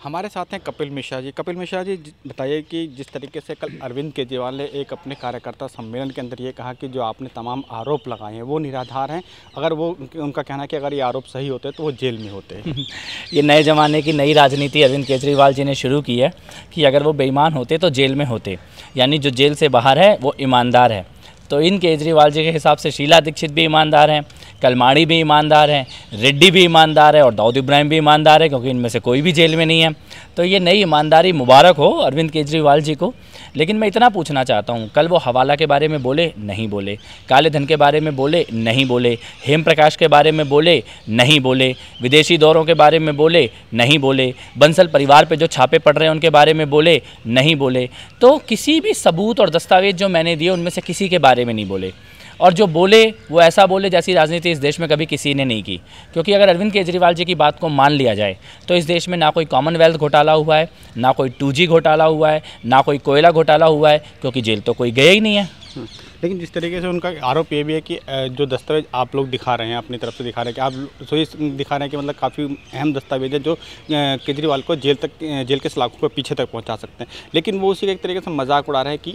हमारे साथ हैं कपिल मिश्रा जी। कपिल मिश्रा जी, बताइए कि जिस तरीके से कल अरविंद केजरीवाल ने एक अपने कार्यकर्ता सम्मेलन के अंदर ये कहा कि जो आपने तमाम आरोप लगाए हैं वो निराधार हैं, अगर वो उनका कहना है कि अगर ये आरोप सही होते तो वो जेल में होते। ये नए ज़माने की नई राजनीति अरविंद केजरीवाल जी ने शुरू की है कि अगर वो बेईमान होते तो जेल में होते, यानी जो जेल से बाहर है वो ईमानदार है। तो इन केजरीवाल जी के हिसाब से शीला दीक्षित भी ईमानदार हैं, कलमाड़ी भी ईमानदार हैं, रेड्डी भी ईमानदार है और दाऊद इब्राहिम भी ईमानदार है, क्योंकि इनमें से कोई भी जेल में नहीं है। तो ये नई ईमानदारी मुबारक हो अरविंद केजरीवाल जी को। लेकिन मैं इतना पूछना चाहता हूँ, कल वो हवाला के बारे में बोले, नहीं बोले, काले धन के बारे में बोले, नहीं बोले, हेम प्रकाश के बारे में बोले, नहीं बोले, विदेशी दौरों के बारे में बोले, नहीं बोले, बंसल परिवार पे जो छापे पड़ रहे हैं उनके बारे में बोले, नहीं बोले। तो किसी भी सबूत और दस्तावेज जो मैंने दिए उनमें से किसी के बारे में नहीं बोले, और जो बोले वो ऐसा बोले जैसी राजनीति इस देश में कभी किसी ने नहीं की। क्योंकि अगर अरविंद केजरीवाल जी की बात को मान लिया जाए तो इस देश में ना कोई कॉमनवेल्थ घोटाला हुआ है, ना कोई 2G घोटाला हुआ है, ना कोई कोयला घोटाला हुआ है, क्योंकि जेल तो कोई गया ही नहीं है। लेकिन जिस तरीके से उनका आरोप ये भी है कि जो दस्तावेज आप लोग दिखा रहे हैं, अपनी तरफ से दिखा रहे हैं कि आप सोई दिखा रहे हैं कि मतलब काफ़ी अहम दस्तावेज है जो केजरीवाल को जेल के सलाखों को पीछे तक पहुंचा सकते हैं। लेकिन वो उसी का एक तरीके से मजाक उड़ा रहा है कि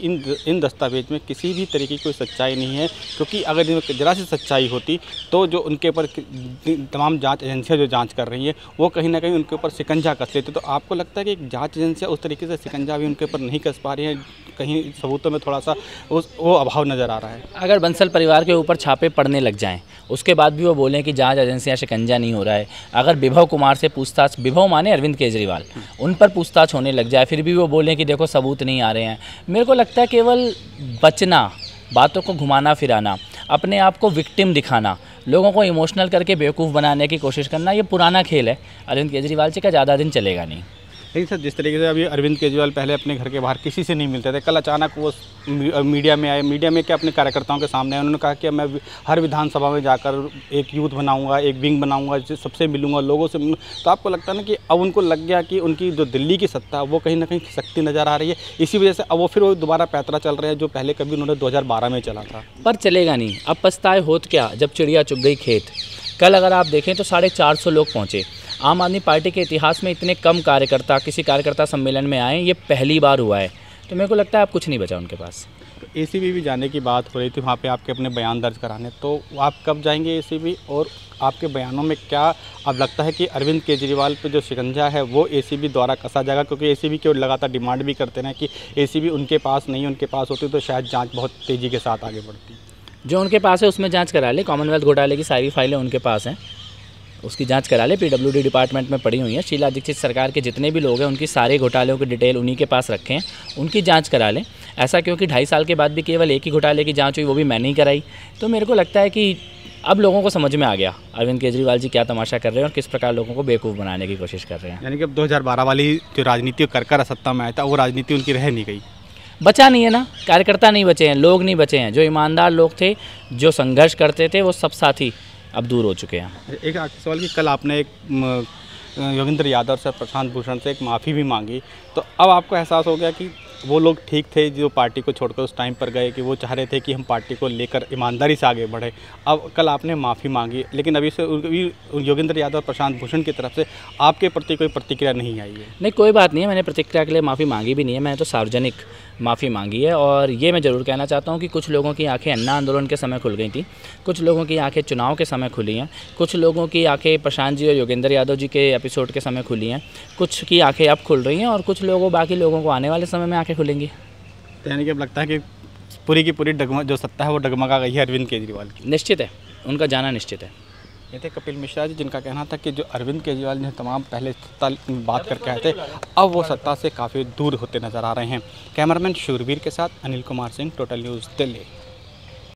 इन दस्तावेज में किसी भी तरीके की कोई सच्चाई नहीं है, क्योंकि अगर इनमें जरा सी सच्चाई होती तो जो उनके ऊपर तमाम जाँच एजेंसियाँ जो जाँच कर रही हैं वो कहीं ना कहीं उनके ऊपर शिकंजा कस लेते। तो आपको लगता है कि जाँच एजेंसियाँ उस तरीके से शिकंजा भी उनके ऊपर नहीं कस पा रही हैं, कहीं सबूतों में थोड़ा सा वो अभाव नज़र आ रहा है? अगर बंसल परिवार के ऊपर छापे पड़ने लग जाएं, उसके बाद भी वो बोलें कि जांच एजेंसियां शिकंजा नहीं हो रहा है, अगर विभव कुमार से पूछताछ, विभव माने अरविंद केजरीवाल, उन पर पूछताछ होने लग जाए, फिर भी वो बोलें कि देखो सबूत नहीं आ रहे हैं, मेरे को लगता है केवल बचना, बातों को घुमाना फिराना, अपने आप को विक्टिम दिखाना, लोगों को इमोशनल करके बेवकूफ़ बनाने की कोशिश करना, ये पुराना खेल है। अरविंद केजरीवाल जी का ज़्यादा दिन चलेगा नहीं। लेकिन सर, जिस तरीके से अभी अरविंद केजरीवाल पहले अपने घर के बाहर किसी से नहीं मिलते थे, कल अचानक वो मीडिया में आए, मीडिया में क्या अपने कार्यकर्ताओं के सामने आए, उन्होंने कहा कि मैं हर विधानसभा में जाकर एक यूथ बनाऊंगा, एक विंग बनाऊंगा, सबसे मिलूंगा, लोगों से मिलूंगा। तो आपको लगता है ना कि अब उनको लग गया कि उनकी जो दिल्ली की सत्ता है वो कहीं ना कहीं खिसकती नज़र आ रही है, इसी वजह से अब वो दोबारा पैतरा चल रहे हैं जो पहले कभी उन्होंने 2012 में चला था। पर चलेगा नहीं। अब पछताए होत क्या जब चिड़िया चुग गई खेत। कल अगर आप देखें तो 450 लोग पहुँचे। आम आदमी पार्टी के इतिहास में इतने कम कार्यकर्ता किसी कार्यकर्ता सम्मेलन में आए, ये पहली बार हुआ है। तो मेरे को लगता है अब कुछ नहीं बचा उनके पास। ACB भी जाने की बात हो रही थी वहाँ पे आपके अपने बयान दर्ज कराने, तो आप कब जाएंगे ACB, और आपके बयानों में क्या अब लगता है कि अरविंद केजरीवाल पे जो शिकंजा है वो ACB द्वारा कसा जाएगा? क्योंकि ACB की लगातार डिमांड भी करते हैं कि ACB उनके पास नहीं, उनके पास होती तो शायद जाँच बहुत तेज़ी के साथ आगे बढ़ती। जो उनके पास है उसमें जाँच करा ले। कॉमनवेल्थ घोटाले की सारी फाइलें उनके पास हैं, उसकी जांच करा ले। PWD डिपार्टमेंट में पड़ी हुई है। शीला दीक्षित सरकार के जितने भी लोग हैं उनकी सारे घोटालों की डिटेल उन्हीं के पास रखे हैं, उनकी जांच करा लें। ऐसा क्योंकि 2.5 साल के बाद भी केवल एक ही घोटाले की जांच हुई, वो भी मैंने ही कराई। तो मेरे को लगता है कि अब लोगों को समझ में आ गया अरविंद केजरीवाल जी क्या तमाशा कर रहे हैं और किस प्रकार लोगों को बेवकूफ़ बनाने की कोशिश कर रहे हैं। यानी कि अब 2012 वाली जो राजनीति कर सत्ता में आया था वो राजनीति उनकी रह नहीं गई, बचा नहीं है ना। कार्यकर्ता नहीं बचे हैं, लोग नहीं बचे हैं, जो ईमानदार लोग थे, जो संघर्ष करते थे, वो सब साथी अब दूर हो चुके हैं। एक आखिरी सवाल कि कल आपने एक योगेंद्र यादव से, प्रशांत भूषण से एक माफ़ी भी मांगी, तो अब आपको एहसास हो गया कि वो लोग ठीक थे जो पार्टी को छोड़कर उस टाइम पर गए, कि वो चाह रहे थे कि हम पार्टी को लेकर ईमानदारी से आगे बढ़े। अब कल आपने माफ़ी मांगी, लेकिन अभी से योगेंद्र यादव, प्रशांत भूषण की तरफ से आपके प्रति कोई प्रतिक्रिया नहीं आई है? नहीं, कोई बात नहीं है, मैंने प्रतिक्रिया के लिए माफ़ी मांगी भी नहीं है, मैंने तो सार्वजनिक माफ़ी मांगी है। और ये मैं ज़रूर कहना चाहता हूँ कि कुछ लोगों की आंखें अन्ना आंदोलन के समय खुल गई थी, कुछ लोगों की आंखें चुनाव के समय खुली हैं, कुछ लोगों की आंखें प्रशांत जी और योगेंद्र यादव जी के एपिसोड के समय खुली हैं, कुछ की आंखें अब खुल रही हैं और कुछ लोगों, बाकी लोगों को आने वाले समय में आंखें खुलेंगी। यानी कि अब लगता है कि पूरी की पूरी जो सत्ता है वो डगमगा गई है अरविंद केजरीवाल की? निश्चित है, उनका जाना निश्चित है। ये थे कपिल मिश्रा जी, जिनका कहना था कि जो अरविंद केजरीवाल ने तमाम पहले सत्ता बात करके आए थे, अब वो सत्ता से काफ़ी दूर होते नजर आ रहे हैं। कैमरामैन शूरवीर के साथ अनिल कुमार सिंह, टोटल न्यूज़ दिल्ली।